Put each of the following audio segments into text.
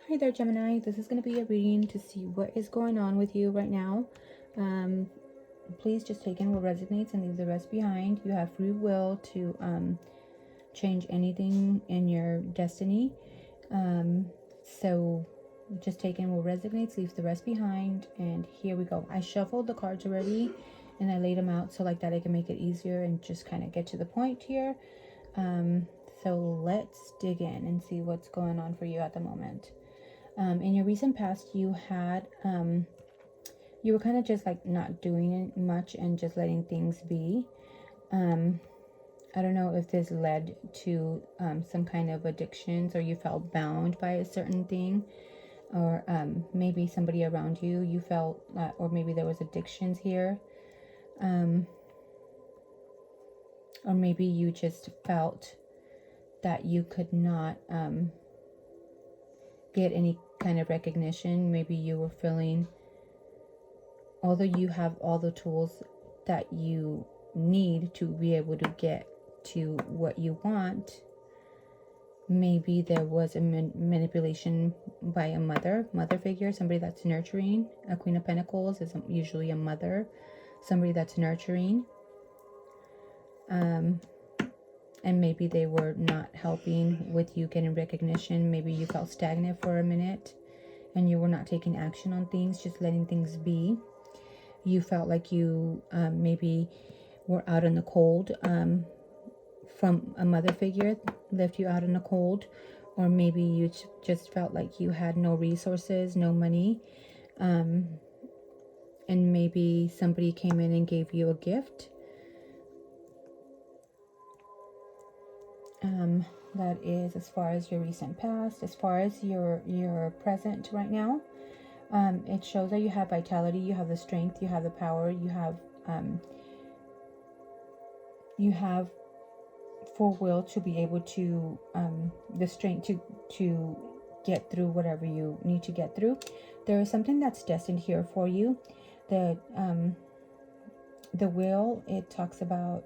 Hi there, Gemini. This is going to be a reading to see what is going on with you right now. Please just take in what resonates and leave the rest behind. You have free will to change anything in your destiny. So just take in what resonates, leave the rest behind. And here we go. I shuffled the cards already and I laid them out so like that I can make it easier and just kind of get to the point here. So let's dig in and see what's going on for you at the moment. In your recent past, you had, you were kind of just like not doing it much and just letting things be. I don't know if this led to some kind of addictions or you felt bound by a certain thing, or maybe somebody around you, you felt, or maybe there was addictions here. Or maybe you just felt that you could not get any kind of recognition. Maybe you were feeling, although you have all the tools that you need to be able to get to what you want, maybe there was a manipulation by a mother figure, somebody that's nurturing. A Queen of Pentacles is usually a mother, somebody that's nurturing. And maybe they were not helping with you getting recognition. Maybe you felt stagnant for a minute and you were not taking action on things, just letting things be. You felt like you maybe were out in the cold from a mother figure, left you out in the cold. Or maybe you just felt like you had no resources, no money. And maybe somebody came in and gave you a gift. That is as far as your recent past. As far as your present right now, it shows that you have vitality, you have the strength, you have the power, you have full will to be able to the strength to get through whatever you need to get through. There is something that's destined here for you. The wheel, it talks about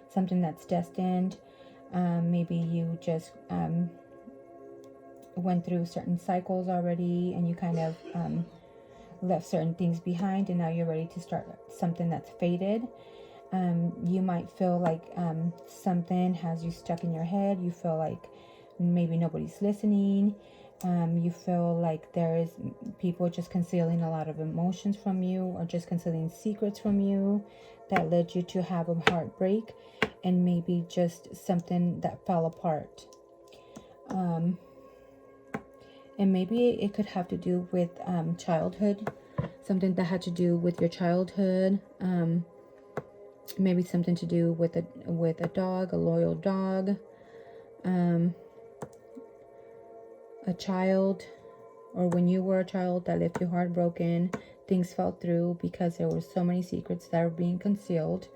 something that's destined. Maybe you just went through certain cycles already and you kind of left certain things behind, and now you're ready to start something that's faded. You might feel like something has you stuck in your head. You feel like maybe nobody's listening. You feel like there is people just concealing a lot of emotions from you, or just concealing secrets from you that led you to have a heartbreak, and maybe just something that fell apart. And maybe it could have to do with childhood, something that had to do with your childhood. Maybe something to do with a dog, a loyal dog, a child, or when you were a child that left you heartbroken. Things fell through because there were so many secrets that were being concealed.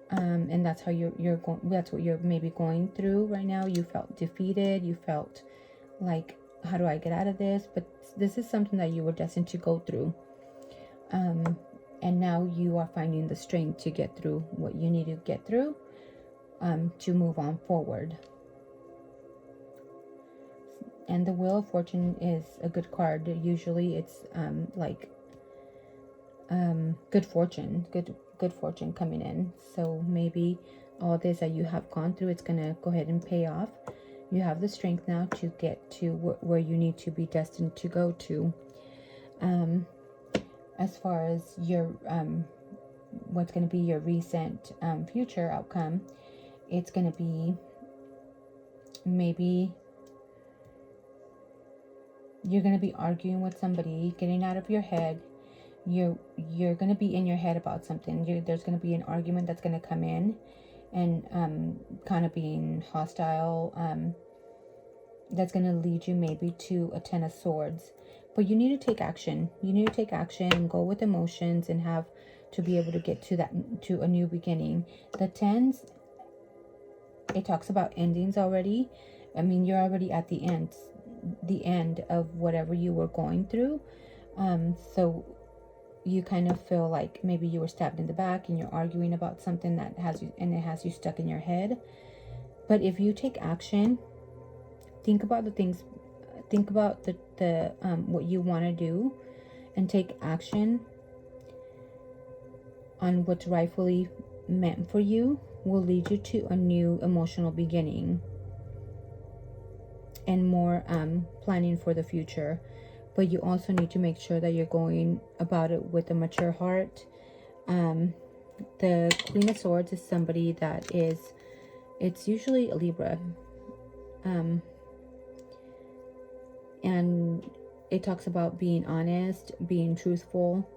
And that's how you're going. That's what you're maybe going through right now. You felt defeated. You felt like, how do I get out of this? But this is something that you were destined to go through. And now you are finding the strength to get through what you need to get through, to move on forward. And the Wheel of Fortune is a good card. Usually it's good fortune, good fortune coming in. So maybe all this that you have gone through, it's gonna go ahead and pay off. You have the strength now to get to where you need to be destined to go to. As far as your what's going to be your recent future outcome, it's going to be, maybe you're going to be arguing with somebody, getting out of your head. You're going to be in your head about something. There's going to be an argument that's going to come in and kind of being hostile. That's going to lead you maybe to a Ten of Swords. But you need to take action. You need to take action and go with emotions and have to be able to get to a new beginning. The Tens, it talks about endings already. I mean, you're already at the end of whatever you were going through. So you kind of feel like maybe you were stabbed in the back and you're arguing about something that has you stuck in your head. But if you take action, think about the things think about the what you want to do and take action on what's rightfully meant for you will lead you to a new emotional beginning and more planning for the future. But you also need to make sure that you're going about it with a mature heart. The Queen of Swords is somebody that is, it's usually a Libra. And it talks about being honest, being truthful.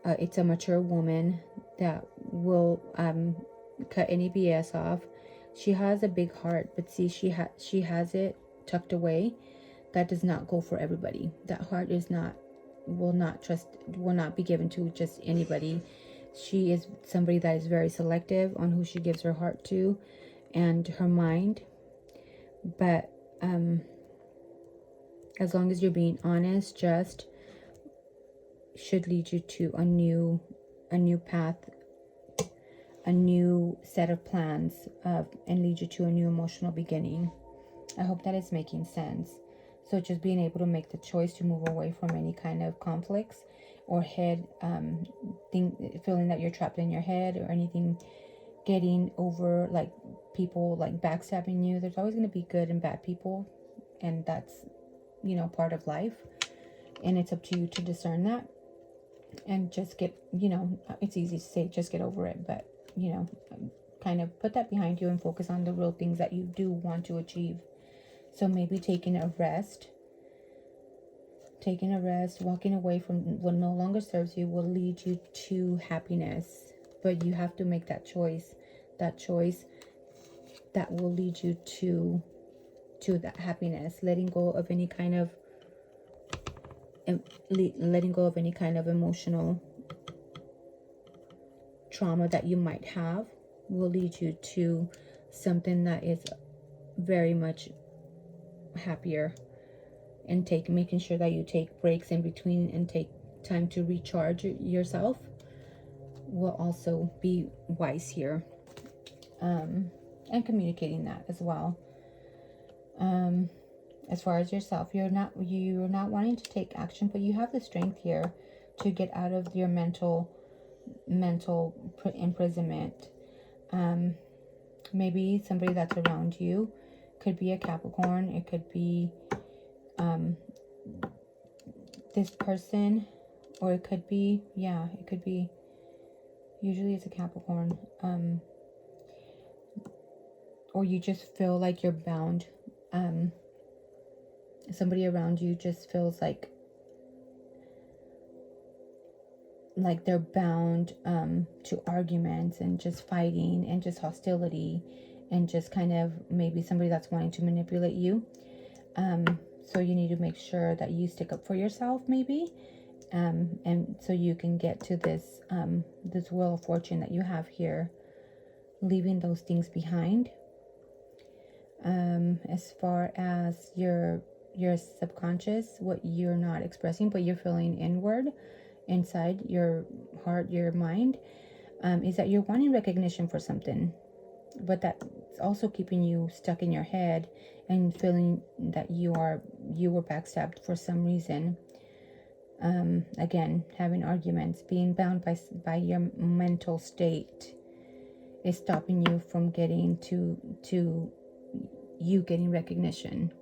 It's a mature woman that will cut any BS off. She has a big heart, but see, she has it tucked away. That does not go for everybody. That heart is not, will not be given to just anybody. She is somebody that is very selective on who she gives her heart to and her mind. But as long as you're being honest, just should lead you to a new path, a new set of plans, and lead you to a new emotional beginning. I hope that is making sense. So just being able to make the choice to move away from any kind of conflicts or feeling that you're trapped in your head or anything, getting over like people like backstabbing you. There's always going to be good and bad people, and that's, you know, part of life, and it's up to you to discern that and just get, you know, it's easy to say just get over it, but you know, kind of put that behind you and focus on the real things that you do want to achieve. So maybe taking a rest, walking away from what no longer serves you will lead you to happiness. But you have to make that choice that will lead you to that happiness, letting go of any kind of emotional trauma that you might have will lead you to something that is very much happier. And making sure that you take breaks in between and take time to recharge yourself will also be wise here. And communicating that as well. As far as yourself, you're not wanting to take action, but you have the strength here to get out of your mental imprisonment. Maybe somebody that's around you could be a Capricorn. It could be this person, or it could be, usually it's a Capricorn. Or you just feel like you're bound. Somebody around you just feels like they're bound to arguments and just fighting and just hostility and just kind of maybe somebody that's wanting to manipulate you. So you need to make sure that you stick up for yourself, maybe, and so you can get to this Wheel of Fortune that you have here, leaving those things behind. As far as your subconscious, what you're not expressing, but you're feeling inward, inside your heart, your mind, is that you're wanting recognition for something, but that's also keeping you stuck in your head and feeling that you were backstabbed for some reason. Again, having arguments, being bound by your mental state is stopping you from getting to you getting recognition.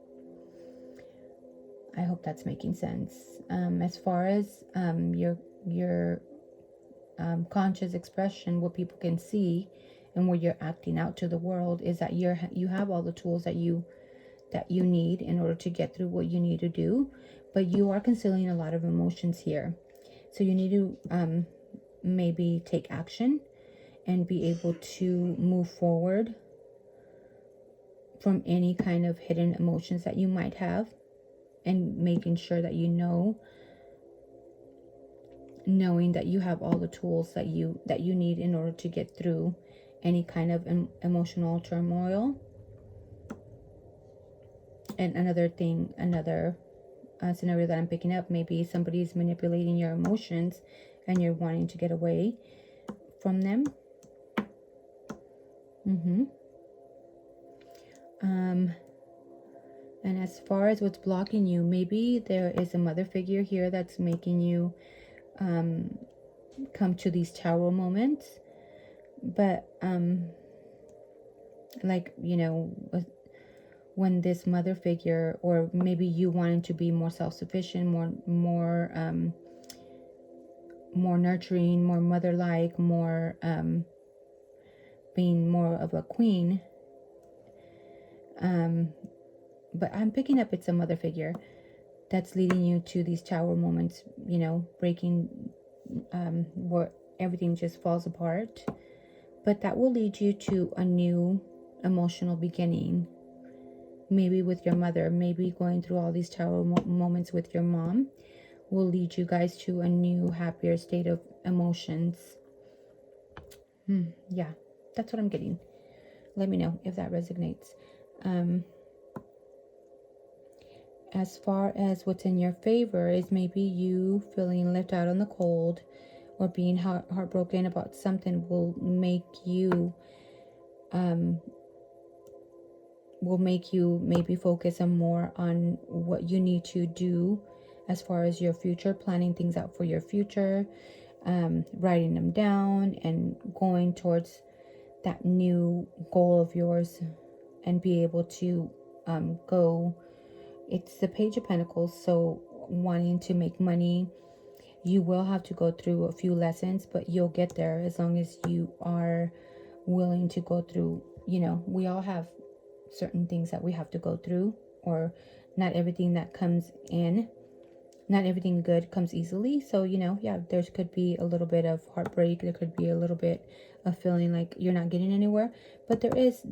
I hope that's making sense. As far as your conscious expression, what people can see and where you're acting out to the world, is that you have all the tools that you need in order to get through what you need to do, but you are concealing a lot of emotions here. So you need to maybe take action and be able to move forward from any kind of hidden emotions that you might have, and making sure that knowing that you have all the tools that you need in order to get through any kind of emotional turmoil. And another scenario that I'm picking up, maybe somebody's manipulating your emotions and you're wanting to get away from them. And as far as what's blocking you, maybe there is a mother figure here that's making you come to these tower moments. But like, you know, when this mother figure, or maybe you wanting to be more self-sufficient, more nurturing, more mother-like, more being more of a queen, but I'm picking up it's a mother figure that's leading you to these tower moments, you know, breaking where everything just falls apart. But that will lead you to a new emotional beginning, maybe with your mother. Maybe going through all these tower moments with your mom will lead you guys to a new, happier state of emotions. Yeah, that's what I'm getting. Let me know if that resonates. As far as what's in your favor is maybe you feeling left out on the cold, or being heartbroken about something will make you maybe focus on more on what you need to do as far as your future, planning things out for your future, writing them down and going towards that new goal of yours, and be able to go. It's the Page of Pentacles, so wanting to make money, you will have to go through a few lessons, but you'll get there as long as you are willing to go through. You know, we all have certain things that we have to go through, or not everything that comes in, not everything good comes easily. So, you know, yeah, there could be a little bit of heartbreak, there could be a little bit of feeling like you're not getting anywhere, but there is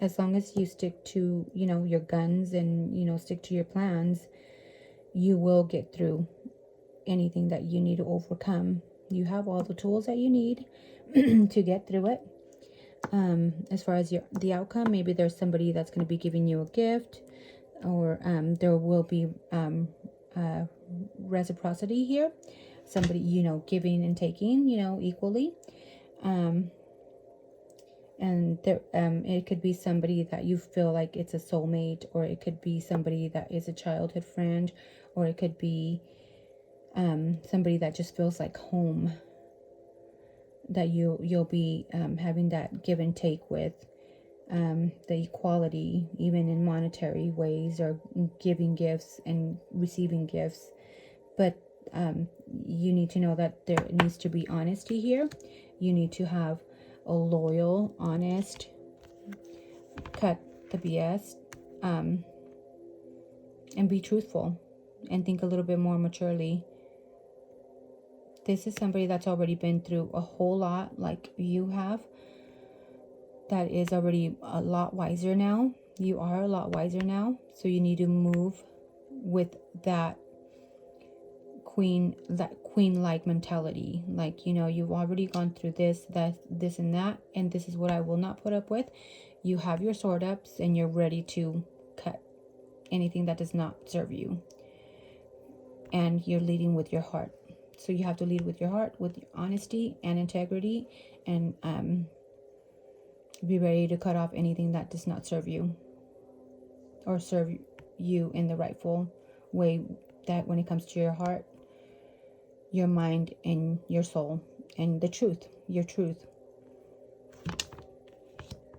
as long as you stick to, you know, your guns, and, you know, stick to your plans, you will get through anything that you need to overcome. You have all the tools that you need to get through it. As far as the outcome, maybe there's somebody that's going to be giving you a gift, or there will be reciprocity here, somebody, you know, giving and taking, you know, equally. And there it could be somebody that you feel like it's a soulmate, or it could be somebody that is a childhood friend, or it could be somebody that just feels like home, that you'll be having that give and take with, the equality, even in monetary ways, or giving gifts and receiving gifts. But you need to know that there needs to be honesty here. You need to have a loyal, honest, cut the BS, and be truthful, and think a little bit more maturely. This is somebody that's already been through a whole lot, like you have, that is already a lot wiser now. You are a lot wiser now, so you need to move with that queen-like mentality. Like, you know, you've already gone through this, this and that, and this is what I will not put up with. You have your sword ups, and you're ready to cut anything that does not serve you. And you're leading with your heart. So you have to lead with your heart, with honesty and integrity, and be ready to cut off anything that does not serve you, or serve you in the rightful way, that when it comes to your heart, your mind, and your soul, and the truth, your truth.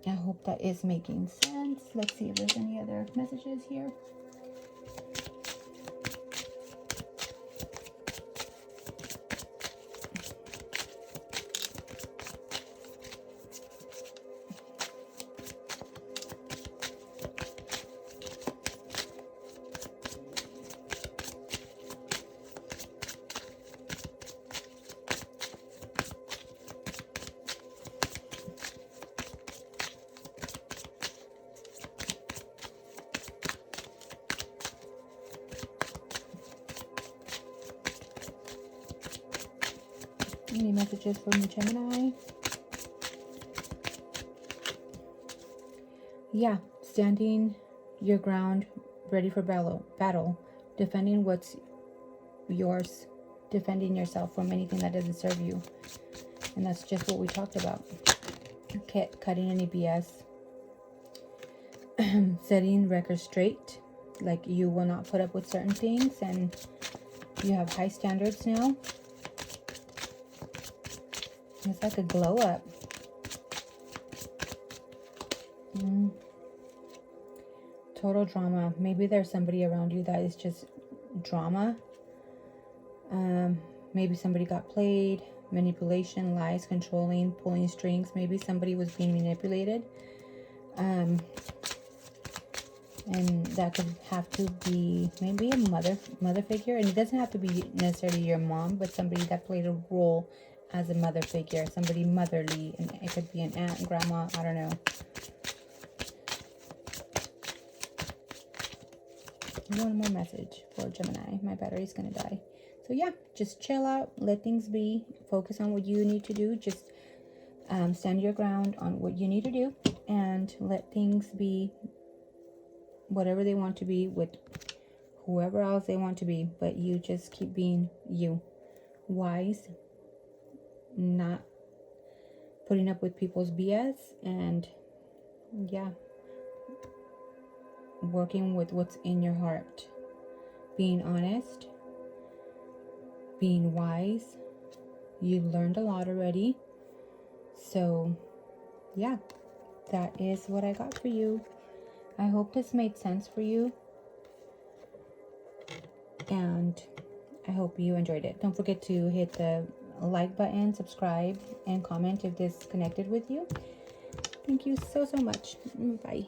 I hope that is making sense. Let's see if there's any other messages here. Any messages from the Gemini? Yeah, standing your ground, ready for battle, defending what's yours, defending yourself from anything that doesn't serve you. And that's just what we talked about. Cutting any BS. setting records straight. Like you will not put up with certain things, and you have high standards now. It's like a glow up. Total drama. Maybe there's somebody around you that is just drama. Maybe somebody got played. Manipulation, lies, controlling, pulling strings. Maybe somebody was being manipulated. And that could have to be maybe a mother figure. And it doesn't have to be necessarily your mom, but somebody that played a role as a mother figure. Somebody motherly. And it could be an aunt, grandma, I don't know. One more message for Gemini. My battery's gonna die. So yeah, just chill out, let things be, focus on what you need to do. Just stand your ground on what you need to do, and let things be whatever they want to be with whoever else they want to be. But you just keep being you, wise, not putting up with people's BS, and yeah, working with what's in your heart, being honest, being wise. You've learned a lot already. So yeah, that is what I got for you. I hope this made sense for you, and I hope you enjoyed it. Don't forget to hit the like button, subscribe, and comment if this connected with you. Thank you so much. Bye.